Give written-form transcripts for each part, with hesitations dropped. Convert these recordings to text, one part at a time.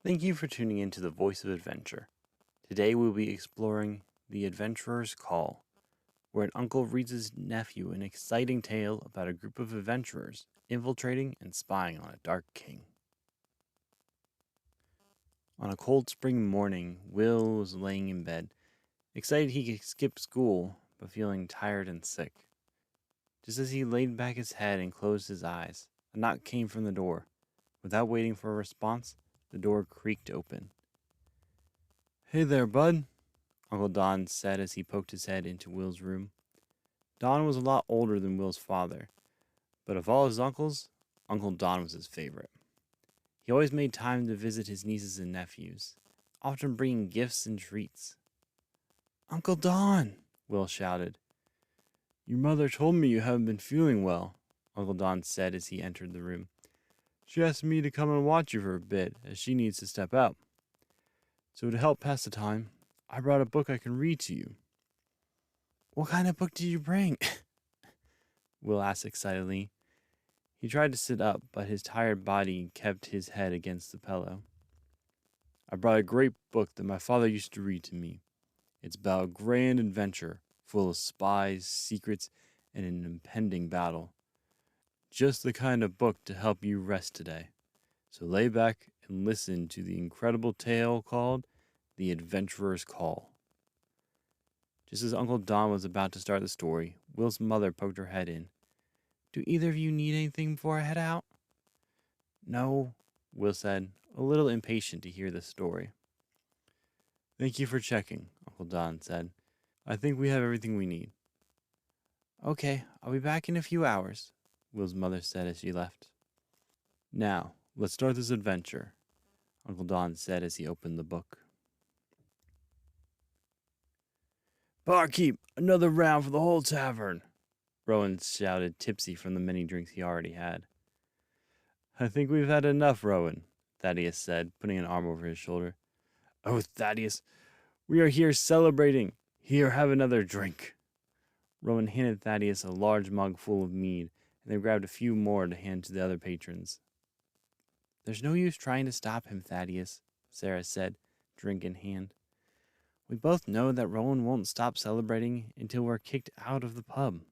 Thank you for tuning in to the Voice of Adventure. Today we'll be exploring The Adventurer's Call, where an uncle reads his nephew an exciting tale about a group of adventurers infiltrating and spying on a dark king. On a cold spring morning, Will was laying in bed, excited he could skip school, but feeling tired and sick. Just as he laid back his head and closed his eyes, a knock came from the door. Without waiting for a response, the door creaked open. "Hey there, bud," Uncle Don said as he poked his head into Will's room. Don was a lot older than Will's father, but of all his uncles, Uncle Don was his favorite. He always made time to visit his nieces and nephews, often bringing gifts and treats. "Uncle Don!" Will shouted. "Your mother told me you haven't been feeling well," Uncle Don said as he entered the room. "She asked me to come and watch you for a bit, as she needs to step out. So to help pass the time, I brought a book I can read to you." "What kind of book did you bring?" Will asked excitedly. He tried to sit up, but his tired body kept his head against the pillow. "I brought a great book that my father used to read to me. It's about a grand adventure, full of spies, secrets, and an impending battle. Just the kind of book to help you rest today. So lay back and listen to the incredible tale called The Adventurer's Call." Just as Uncle Don was about to start the story, Will's mother poked her head in. "Do either of you need anything before I head out?" "No," Will said, a little impatient to hear the story. "Thank you for checking," Uncle Don said. "I think we have everything we need." "Okay, I'll be back in a few hours," Will's mother said as she left. "Now, let's start this adventure," Uncle Don said as he opened the book. "Barkeep, another round for the whole tavern," Rowen shouted, tipsy from the many drinks he already had. "I think we've had enough, Rowen," Thaddeus said, putting an arm over his shoulder. "Oh, Thaddeus, we are here celebrating. Here, have another drink." Rowen handed Thaddeus a large mug full of mead, and then grabbed a few more to hand to the other patrons. "There's no use trying to stop him, Thaddeus," Sera said, drink in hand. "We both know that Rowen won't stop celebrating until we're kicked out of the pub."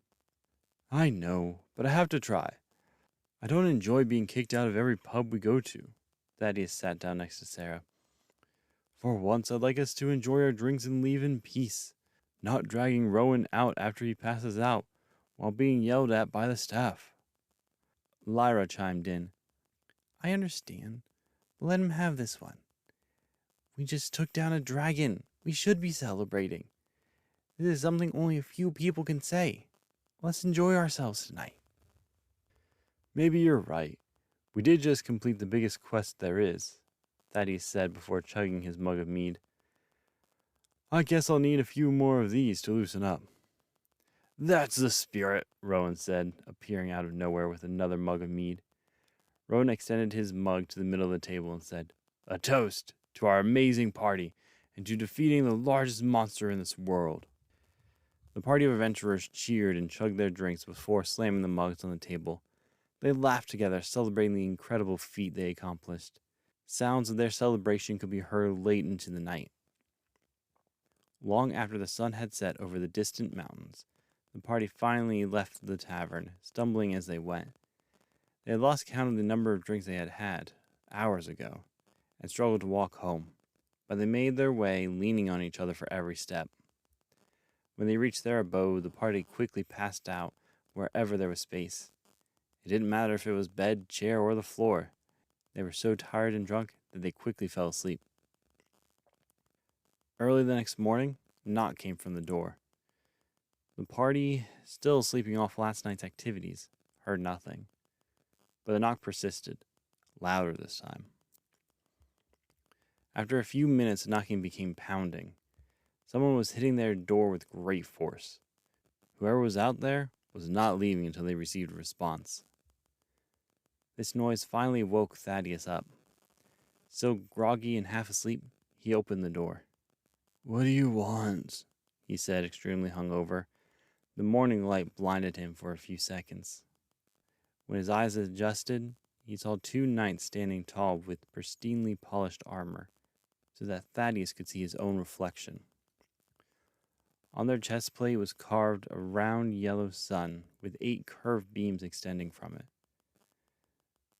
"I know, but I have to try. I don't enjoy being kicked out of every pub we go to." Thaddeus sat down next to Sera. "For once, I'd like us to enjoy our drinks and leave in peace, not dragging Rowen out after he passes out while being yelled at by the staff." Lyra chimed in. "I understand, but let him have this one. We just took down a dragon. We should be celebrating. This is something only a few people can say. Let's enjoy ourselves tonight." "Maybe you're right. We did just complete the biggest quest there is," Thaddeus said before chugging his mug of mead. "I guess I'll need a few more of these to loosen up." "That's the spirit," Rowen said, appearing out of nowhere with another mug of mead. Rowen extended his mug to the middle of the table and said, "A toast to our amazing party and to defeating the largest monster in this world." The party of adventurers cheered and chugged their drinks before slamming the mugs on the table. They laughed together, celebrating the incredible feat they accomplished. Sounds of their celebration could be heard late into the night. Long after the sun had set over the distant mountains, the party finally left the tavern, stumbling as they went. They had lost count of the number of drinks they had had, hours ago, and struggled to walk home, but they made their way, leaning on each other for every step. When they reached their abode, the party quickly passed out wherever there was space. It didn't matter if it was bed, chair, or the floor. They were so tired and drunk that they quickly fell asleep. Early the next morning, a knock came from the door. The party, still sleeping off last night's activities, heard nothing. But the knock persisted, louder this time. After a few minutes, the knocking became pounding. Someone was hitting their door with great force. Whoever was out there was not leaving until they received a response. This noise finally woke Thaddeus up. Still groggy and half asleep, he opened the door. "What do you want?" he said, extremely hungover. The morning light blinded him for a few seconds. When his eyes adjusted, he saw two knights standing tall with pristinely polished armor, so that Thaddeus could see his own reflection. On their chest plate was carved a round yellow sun with 8 curved beams extending from it.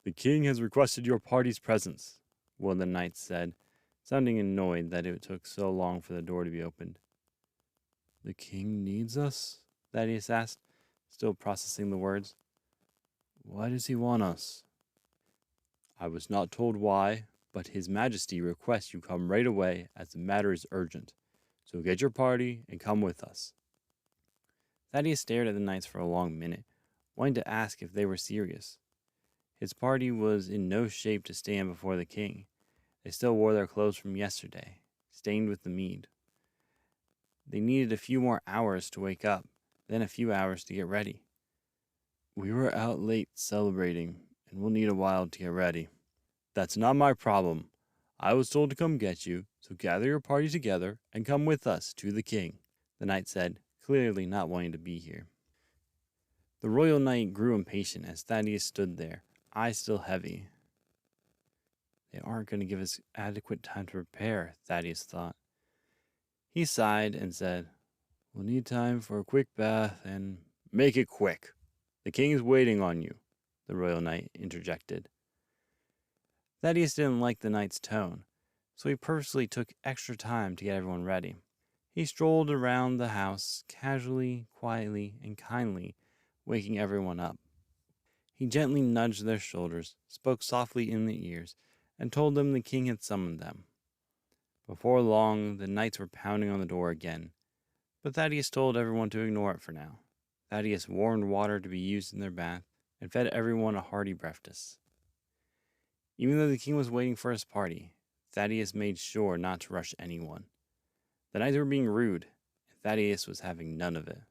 "The king has requested your party's presence," one of the knights said, sounding annoyed that it took so long for the door to be opened. "The king needs us?" Thaddeus asked, still processing the words. "Why does he want us?" "I was not told why, but His Majesty requests you come right away as the matter is urgent. So get your party and come with us." Thaddeus stared at the knights for a long minute, wanting to ask if they were serious. His party was in no shape to stand before the king. They still wore their clothes from yesterday, stained with the mead. They needed a few more hours to wake up, then a few hours to get ready. "We were out late celebrating, and we'll need a while to get ready." "That's not my problem. I was told to come get you, so gather your party together and come with us to the king," the knight said, clearly not wanting to be here. The royal knight grew impatient as Thaddeus stood there, eyes still heavy. They aren't going to give us adequate time to prepare, Thaddeus thought. He sighed and said, "We'll need time for a quick bath and—" "Make it quick. The king is waiting on you," the royal knight interjected. Thaddeus didn't like the knight's tone, so he purposely took extra time to get everyone ready. He strolled around the house casually, quietly, and kindly, waking everyone up. He gently nudged their shoulders, spoke softly in their ears, and told them the king had summoned them. Before long, the knights were pounding on the door again, but Thaddeus told everyone to ignore it for now. Thaddeus warmed water to be used in their bath and fed everyone a hearty breakfast. Even though the king was waiting for his party, Thaddeus made sure not to rush anyone. The knights were being rude, and Thaddeus was having none of it.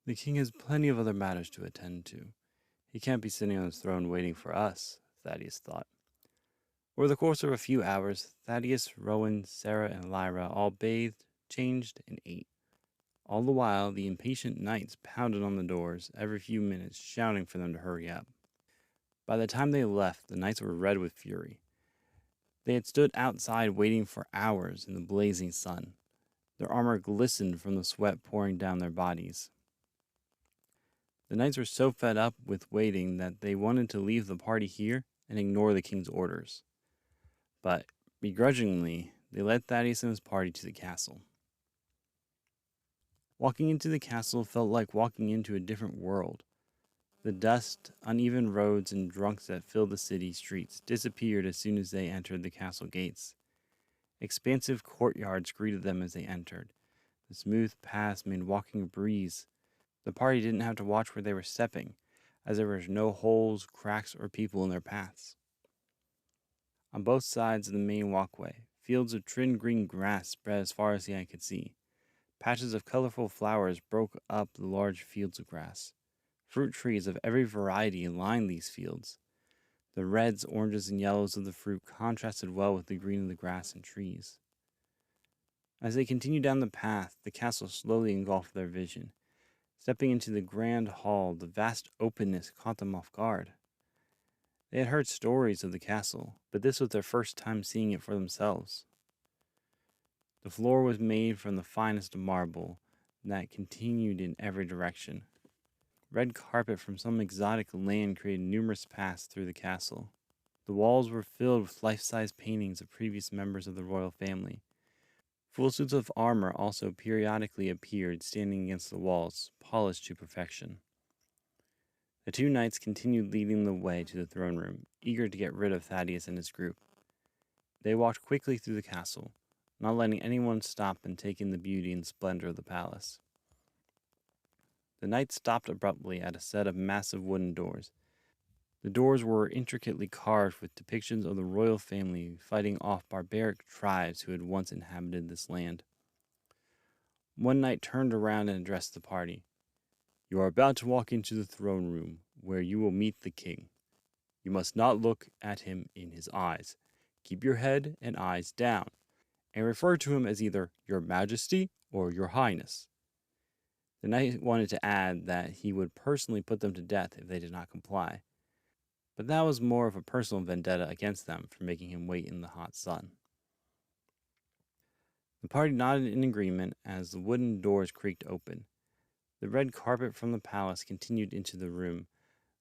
The king has plenty of other matters to attend to. He can't be sitting on his throne waiting for us, Thaddeus thought. Over the course of a few hours, Thaddeus, Rowen, Sera, and Lyra all bathed, changed, and ate. All the while, the impatient knights pounded on the doors every few minutes, shouting for them to hurry up. By the time they left, the knights were red with fury. They had stood outside waiting for hours in the blazing sun. Their armor glistened from the sweat pouring down their bodies. The knights were so fed up with waiting that they wanted to leave the party here and ignore the king's orders. But, begrudgingly, they led Thaddeus and his party to the castle. Walking into the castle felt like walking into a different world. The dust, uneven roads, and drunks that filled the city streets disappeared as soon as they entered the castle gates. Expansive courtyards greeted them as they entered. The smooth paths made walking a breeze. The party didn't have to watch where they were stepping, as there were no holes, cracks, or people in their paths. On both sides of the main walkway, fields of trimmed green grass spread as far as the eye could see. Patches of colorful flowers broke up the large fields of grass. Fruit trees of every variety lined these fields. The reds, oranges, and yellows of the fruit contrasted well with the green of the grass and trees. As they continued down the path, the castle slowly engulfed their vision. Stepping into the grand hall, the vast openness caught them off guard. They had heard stories of the castle, but this was their first time seeing it for themselves. The floor was made from the finest marble that continued in every direction. Red carpet from some exotic land created numerous paths through the castle. The walls were filled with life-size paintings of previous members of the royal family. Full suits of armor also periodically appeared, standing against the walls, polished to perfection. The two knights continued leading the way to the throne room, eager to get rid of Thaddeus and his group. They walked quickly through the castle, not letting anyone stop and take in the beauty and splendor of the palace. The knights stopped abruptly at a set of massive wooden doors. The doors were intricately carved with depictions of the royal family fighting off barbaric tribes who had once inhabited this land. One knight turned around and addressed the party. "You are about to walk into the throne room, where you will meet the king. You must not look at him in his eyes. Keep your head and eyes down, and refer to him as either Your Majesty or Your Highness." The knight wanted to add that he would personally put them to death if they did not comply, but that was more of a personal vendetta against them for making him wait in the hot sun. The party nodded in agreement as the wooden doors creaked open. The red carpet from the palace continued into the room,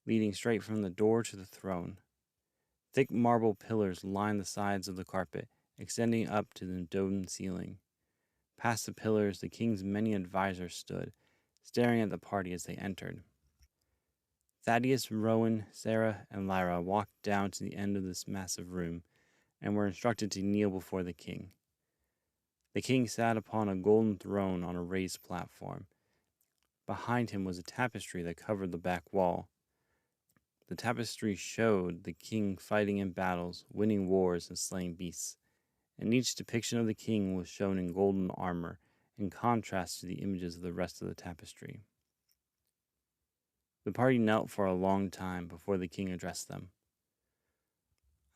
leading straight from the door to the throne. Thick marble pillars lined the sides of the carpet, extending up to the domed ceiling. Past the pillars, the king's many advisors stood, staring at the party as they entered. Thaddeus, Rowen, Sera, and Lyra walked down to the end of this massive room and were instructed to kneel before the king. The king sat upon a golden throne on a raised platform. Behind him was a tapestry that covered the back wall. The tapestry showed the king fighting in battles, winning wars, and slaying beasts, and each depiction of the king was shown in golden armor, in contrast to the images of the rest of the tapestry. The party knelt for a long time before the king addressed them.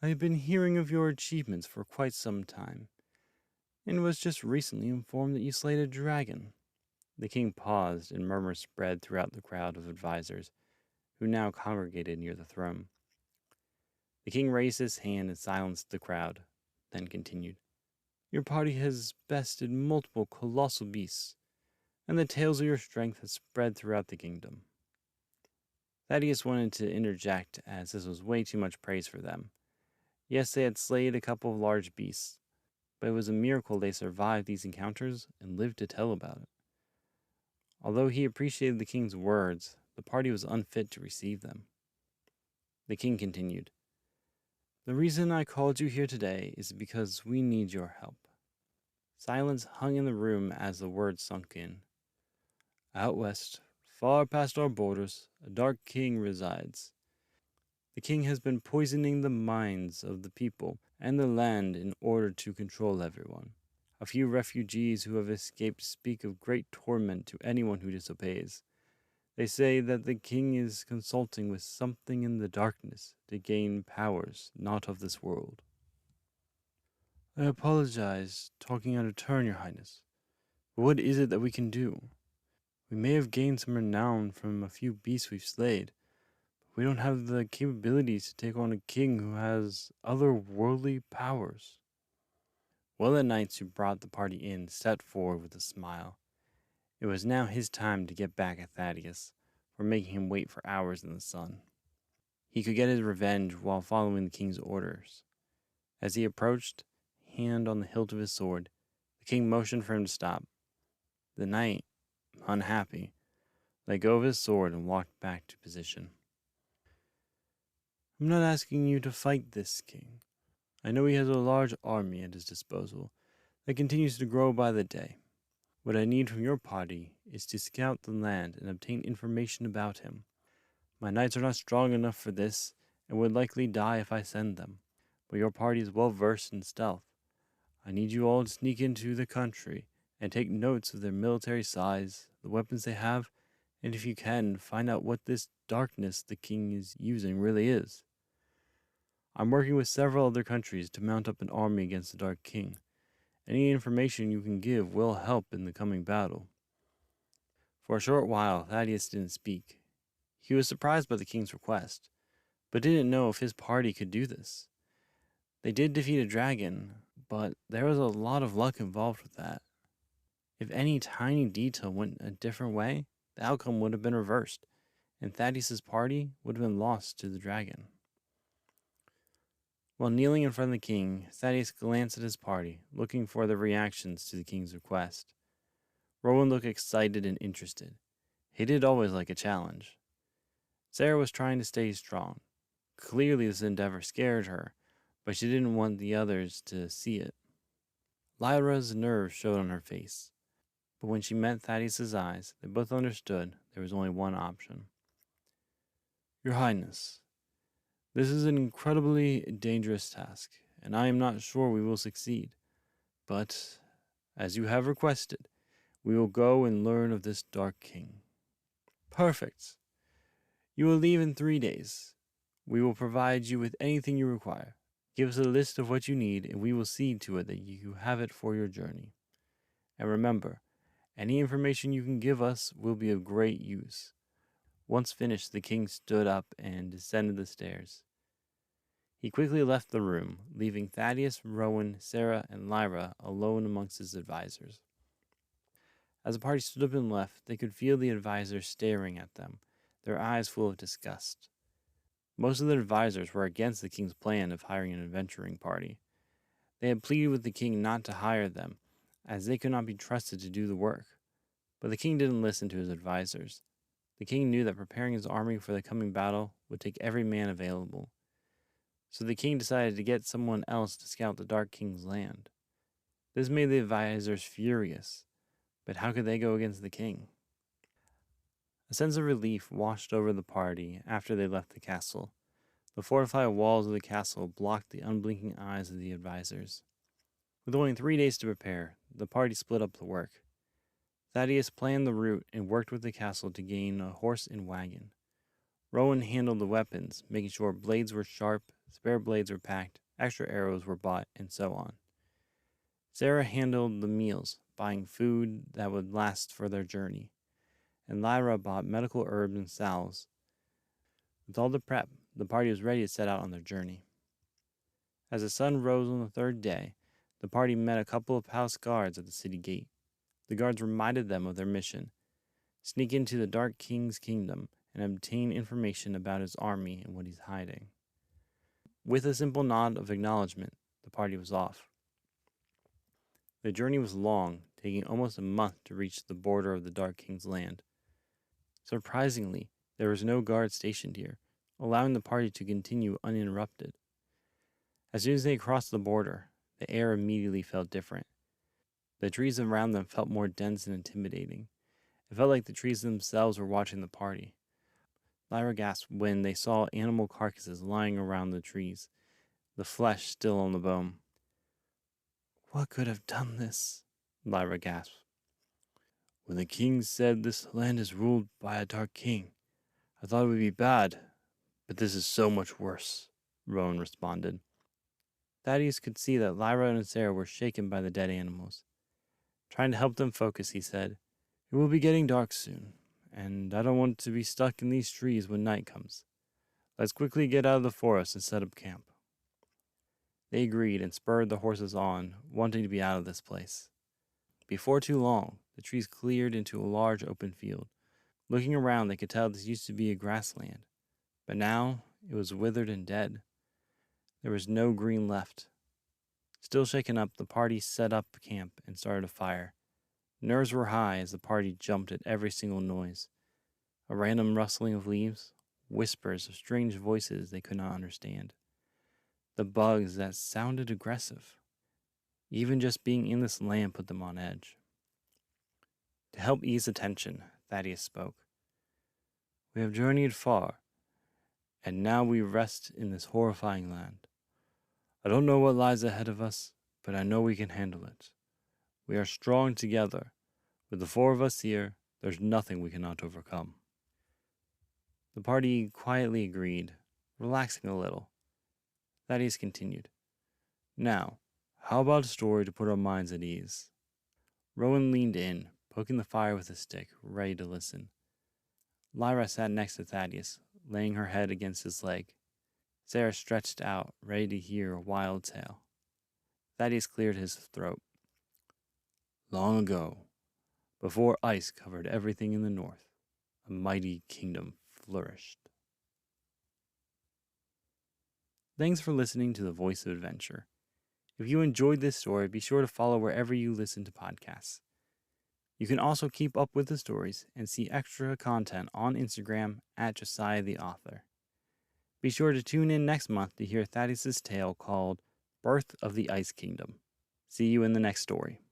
"I have been hearing of your achievements for quite some time, and was just recently informed that you slayed a dragon." The king paused, and murmurs spread throughout the crowd of advisors, who now congregated near the throne. The king raised his hand and silenced the crowd, then continued. "Your party has bested multiple colossal beasts, and the tales of your strength have spread throughout the kingdom." Thaddeus wanted to interject, as this was way too much praise for them. Yes, they had slayed a couple of large beasts, but it was a miracle they survived these encounters and lived to tell about it. Although he appreciated the king's words, the party was unfit to receive them. The king continued, "The reason I called you here today is because we need your help." Silence hung in the room as the words sunk in. "Out west, far past our borders, a dark king resides. The king has been poisoning the minds of the people and the land in order to control everyone. A few refugees who have escaped speak of great torment to anyone who disobeys. They say that the king is consulting with something in the darkness to gain powers not of this world." "I apologize, talking out of turn, your highness. But what is it that we can do? We may have gained some renown from a few beasts we've slayed, but we don't have the capabilities to take on a king who has otherworldly powers." One of the knights who brought the party in stepped forward with a smile. It was now his time to get back at Thaddeus for making him wait for hours in the sun. He could get his revenge while following the king's orders. As he approached, hand on the hilt of his sword, the king motioned for him to stop. The knight, unhappy, let go of his sword and walked back to position. "I'm not asking you to fight this king. I know he has a large army at his disposal that continues to grow by the day. What I need from your party is to scout the land and obtain information about him. My knights are not strong enough for this and would likely die if I send them, but your party is well versed in stealth. I need you all to sneak into the country and take notes of their military size, the weapons they have, and if you can, find out what this darkness the king is using really is. I'm working with several other countries to mount up an army against the Dark King. Any information you can give will help in the coming battle." For a short while, Thaddeus didn't speak. He was surprised by the king's request, but didn't know if his party could do this. They did defeat a dragon, but there was a lot of luck involved with that. If any tiny detail went a different way, the outcome would have been reversed, and Thaddeus' party would have been lost to the dragon. While kneeling in front of the king, Thaddeus glanced at his party, looking for the reactions to the king's request. Rowen looked excited and interested. He did always like a challenge. Sera was trying to stay strong. Clearly this endeavor scared her, but she didn't want the others to see it. Lyra's nerves showed on her face, but when she met Thaddeus' eyes, they both understood there was only one option. "Your Highness, this is an incredibly dangerous task, and I am not sure we will succeed. But, as you have requested, we will go and learn of this Dark King." "Perfect. You will leave in 3 days. We will provide you with anything you require. Give us a list of what you need, and we will see to it that you have it for your journey. And remember, any information you can give us will be of great use." Once finished, the king stood up and descended the stairs. He quickly left the room, leaving Thaddeus, Rowen, Sera, and Lyra alone amongst his advisors. As the party stood up and left, they could feel the advisors staring at them, their eyes full of disgust. Most of the advisors were against the king's plan of hiring an adventuring party. They had pleaded with the king not to hire them, as they could not be trusted to do the work. But the king didn't listen to his advisors. The king knew that preparing his army for the coming battle would take every man available. So the king decided to get someone else to scout the Dark King's land. This made the advisors furious, but how could they go against the king? A sense of relief washed over the party after they left the castle. The fortified walls of the castle blocked the unblinking eyes of the advisors. With only 3 days to prepare, the party split up the work. Thaddeus planned the route and worked with the castle to gain a horse and wagon. Rowen handled the weapons, making sure blades were sharp, spare blades were packed, extra arrows were bought, and so on. Sera handled the meals, buying food that would last for their journey, and Lyra bought medical herbs and salves. With all the prep, the party was ready to set out on their journey. As the sun rose on the 3rd day, the party met a couple of house guards at the city gate. The guards reminded them of their mission: sneak into the Dark King's kingdom and obtain information about his army and what he's hiding. With a simple nod of acknowledgement, the party was off. The journey was long, taking almost a month to reach the border of the Dark King's land. Surprisingly, there was no guard stationed here, allowing the party to continue uninterrupted. As soon as they crossed the border, the air immediately felt different. The trees around them felt more dense and intimidating. It felt like the trees themselves were watching the party. Lyra gasped when they saw animal carcasses lying around the trees, the flesh still on the bone. "What could have done this?" Lyra gasped. "When the king said this land is ruled by a dark king, I thought it would be bad, but this is so much worse," Rowen responded. Thaddeus could see that Lyra and Sera were shaken by the dead animals. Trying to help them focus, he said, "It will be getting dark soon, and I don't want to be stuck in these trees when night comes. Let's quickly get out of the forest and set up camp." They agreed and spurred the horses on, wanting to be out of this place. Before too long, the trees cleared into a large open field. Looking around, they could tell this used to be a grassland, but now it was withered and dead. There was no green left. Still shaken up, the party set up camp and started a fire. Nerves were high as the party jumped at every single noise. A random rustling of leaves, whispers of strange voices they could not understand. The bugs that sounded aggressive. Even just being in this land put them on edge. To help ease the tension, Thaddeus spoke. "We have journeyed far, and now we rest in this horrifying land. I don't know what lies ahead of us, but I know we can handle it. We are strong together. With the 4 of us here, there's nothing we cannot overcome." The party quietly agreed, relaxing a little. Thaddeus continued. "Now, how about a story to put our minds at ease?" Rowen leaned in, poking the fire with a stick, ready to listen. Lyra sat next to Thaddeus, laying her head against his leg. Sera stretched out, ready to hear a wild tale. Thaddeus cleared his throat. "Long ago, before ice covered everything in the north, a mighty kingdom flourished." Thanks for listening to The Voice of Adventure. If you enjoyed this story, be sure to follow wherever you listen to podcasts. You can also keep up with the stories and see extra content on Instagram at Josiah the Author. Be sure to tune in next month to hear Thaddeus' tale called Birth of the Ice Kingdom. See you in the next story.